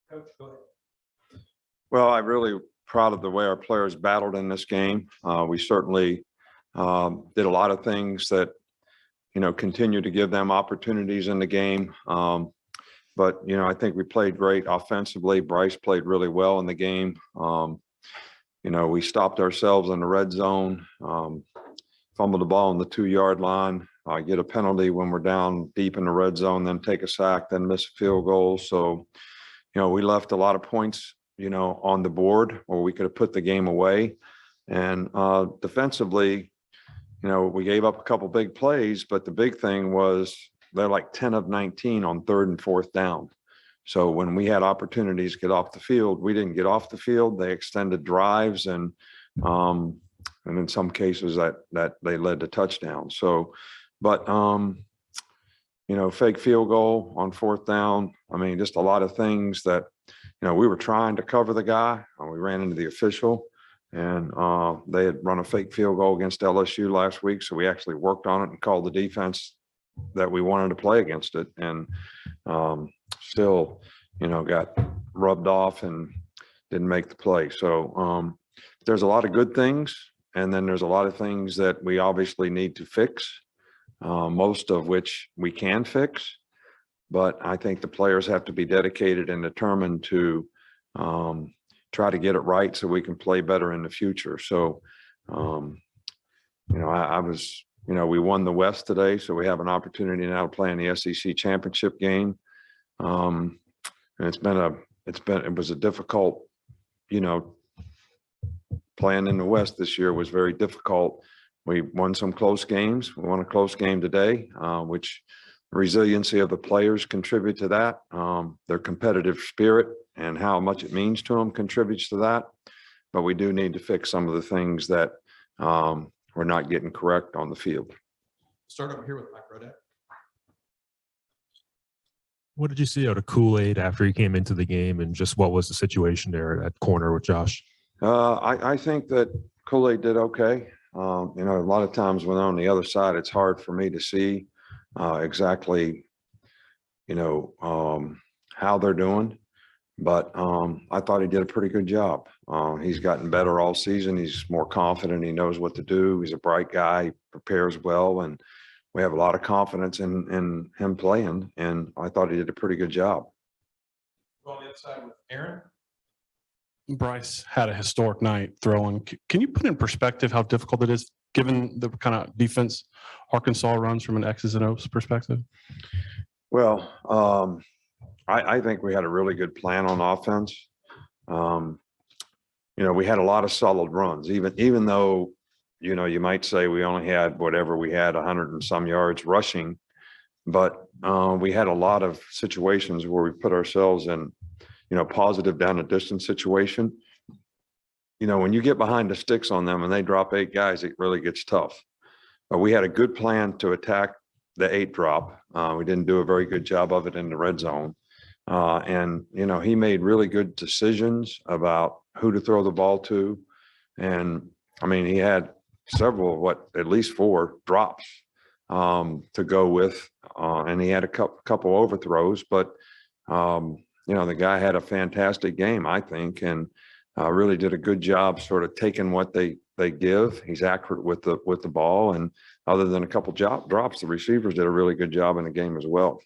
Coach, go ahead. Well, I'm really proud of the way our players battled in this game. We certainly did a lot of things that, continue to give them opportunities in the game. But, I think we played great offensively. Bryce played really well in the game. We stopped ourselves in the red zone, fumbled the ball on the 2-yard line, get a penalty when we're down deep in the red zone, then take a sack, then miss a field goal. So, we left a lot of points, on the board, or we could have put the game away. And defensively, we gave up a couple big plays, but the big thing was they're like 10 of 19 on 3rd and 4th down. So when we had opportunities to get off the field, we didn't get off the field. They extended drives and in some cases that they led to touchdowns. So, but fake field goal on 4th down. I mean, just a lot of things that, we were trying to cover the guy and we ran into the official, and they had run a fake field goal against LSU last week. So we actually worked on it and called the defense that we wanted to play against it, and still, got rubbed off and didn't make the play. So there's a lot of good things, and then there's a lot of things that we obviously need to fix, most of which we can fix. But I think the players have to be dedicated and determined to try to get it right so we can play better in the future. So, I was, we won the West today, so we have an opportunity now to play in the SEC championship game. And it was a difficult, playing in the West this year was very difficult. We won some close games. We won a close game today, which resiliency of the players contribute to that. Their competitive spirit and how much it means to them contributes to that. But we do need to fix some of the things that we're not getting correct on the field. Start over here with Mike Rodak. What did you see out of Kool-Aid after he came into the game, and just what was the situation there at corner with Josh? I think that Kool-Aid did okay. A lot of times when on the other side, it's hard for me to see exactly, how they're doing. But I thought he did a pretty good job. He's gotten better all season. He's more confident. He knows what to do. He's a bright guy. He prepares well, and we have a lot of confidence in him playing. And I thought he did a pretty good job. Go on the other side with Aaron. Bryce had a historic night throwing. Can you put in perspective how difficult it is, given the kind of defense Arkansas runs from an X's and O's perspective? Well, I think we had a really good plan on offense. We had a lot of solid runs, even though, you might say we only had whatever we had 100 and some yards rushing, but we had a lot of situations where we put ourselves in, positive down the distance situation. When you get behind the sticks on them and they drop 8 guys, it really gets tough. But we had a good plan to attack the 8 drop. We didn't do a very good job of it in the red zone. And he made really good decisions about who to throw the ball to. And I mean, he had several, at least 4 drops to go with. And he had a couple overthrows, but the guy had a fantastic game, I think, and really did a good job sort of taking what they give. He's accurate with the ball, and other than a couple drops, the receivers did a really good job in the game as well.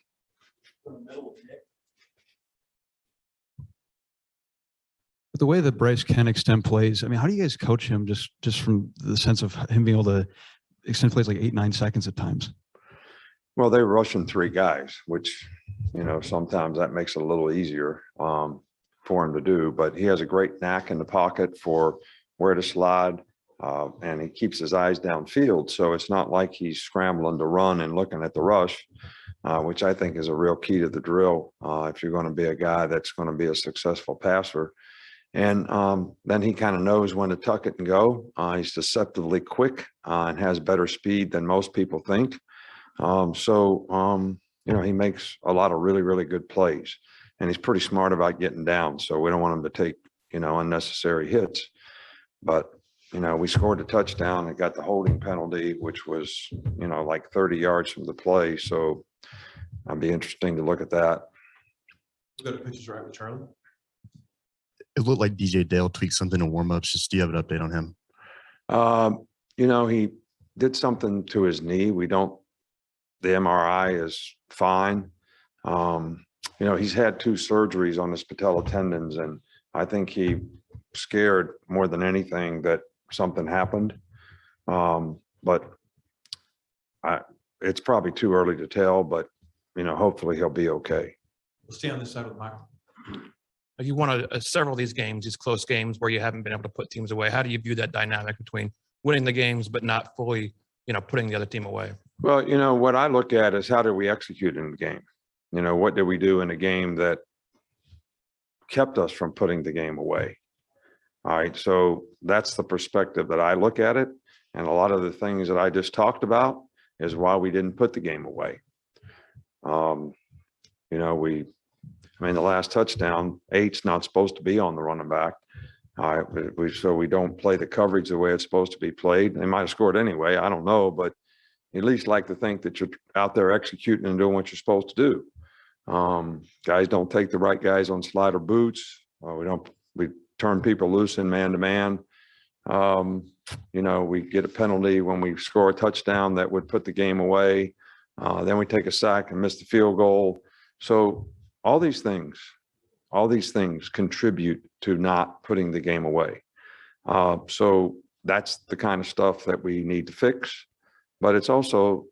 The way that Bryce can extend plays, I mean, how do you guys coach him just from the sense of him being able to extend plays like 8-9 seconds at times? Well, they're rushing 3 guys, which, sometimes that makes it a little easier for him to do. But he has a great knack in the pocket for where to slide, and he keeps his eyes downfield. So it's not like he's scrambling to run and looking at the rush, which I think is a real key to the drill if you're going to be a guy that's going to be a successful passer. And then he kind of knows when to tuck it and go. He's deceptively quick and has better speed than most people think. He makes a lot of really, really good plays, and he's pretty smart about getting down. So we don't want him to take, unnecessary hits. But, we scored a touchdown and got the holding penalty, which was, like 30 yards from the play. So it'd be interesting to look at that. We'll go to pitches right with Charlie. It looked like DJ Dale tweaked something in warmups. Just do you have an update on him? He did something to his knee. The MRI is fine. He's had 2 surgeries on his patella tendons, and I think he scared more than anything that something happened. But it's probably too early to tell, but, hopefully he'll be okay. We'll stay on this side with Michael. You won several of these games, these close games where you haven't been able to put teams away. How do you view that dynamic between winning the games but not fully, putting the other team away? Well, what I look at is how did we execute in the game? What did we do in a game that kept us from putting the game away? All right. So that's the perspective that I look at it. And a lot of the things that I just talked about is why we didn't put the game away. The last touchdown, 8's not supposed to be on the running back. So we don't play the coverage the way it's supposed to be played. They might have scored anyway. I don't know, but at least like to think that you're out there executing and doing what you're supposed to do. Guys don't take the right guys on slider boots. We turn people loose in man to man. We get a penalty when we score a touchdown that would put the game away. Then we take a sack and miss the field goal. So all these things contribute to not putting the game away. So that's the kind of stuff that we need to fix, but it's also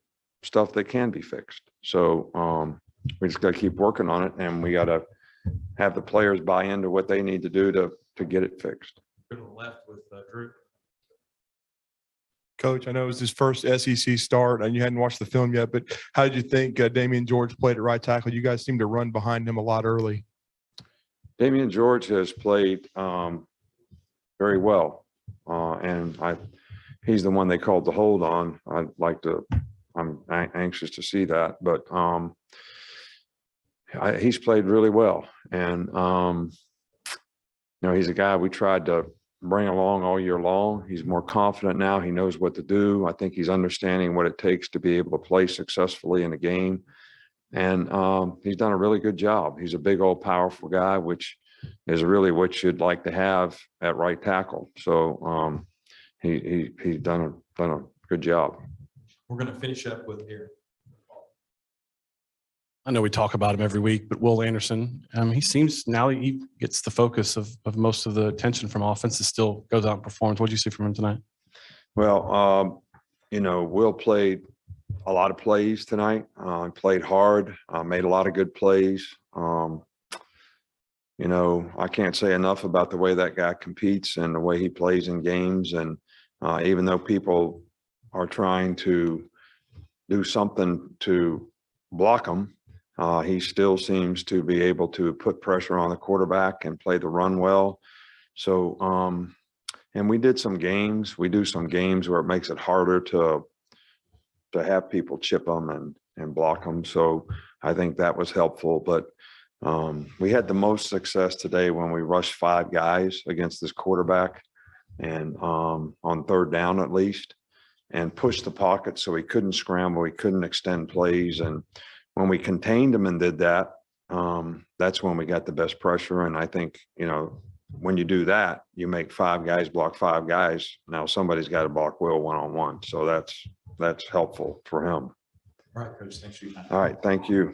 stuff that can be fixed. So we just got to keep working on it, and we got to have the players buy into what they need to do to get it fixed. Go to the left with Drew. Coach, I know it was his first SEC start and you hadn't watched the film yet, but how did you think Damian George played at right tackle? You guys seemed to run behind him a lot early. Damian George has played very well, and he's the one they called the hold on. I'm anxious to see that, but he's played really well, and he's a guy we tried to bring along all year long. He's more confident now. He knows what to do. I think he's understanding what it takes to be able to play successfully in a game. And he's done a really good job. He's a big old powerful guy, which is really what you'd like to have at right tackle. So he's done a good job. We're going to finish up with Aaron. I know we talk about him every week, but Will Anderson, he seems now he gets the focus of most of the attention from offenses, still goes out and performs. What did you see from him tonight? Well, Will played a lot of plays tonight, played hard, made a lot of good plays. I can't say enough about the way that guy competes and the way he plays in games. And even though people are trying to do something to block him, he still seems to be able to put pressure on the quarterback and play the run well. So, and we do some games where it makes it harder to have people chip them and block them. So I think that was helpful. But we had the most success today when we rushed 5 guys against this quarterback, and on third down at least, and pushed the pocket so he couldn't scramble, he couldn't extend plays. And when we contained him and did that, that's when we got the best pressure. And I think, when you do that, you make 5 guys block 5 guys. Now somebody's got to block Will one-on-one. So that's helpful for him. All right, Coach. Thanks for your time. All right. Thank you.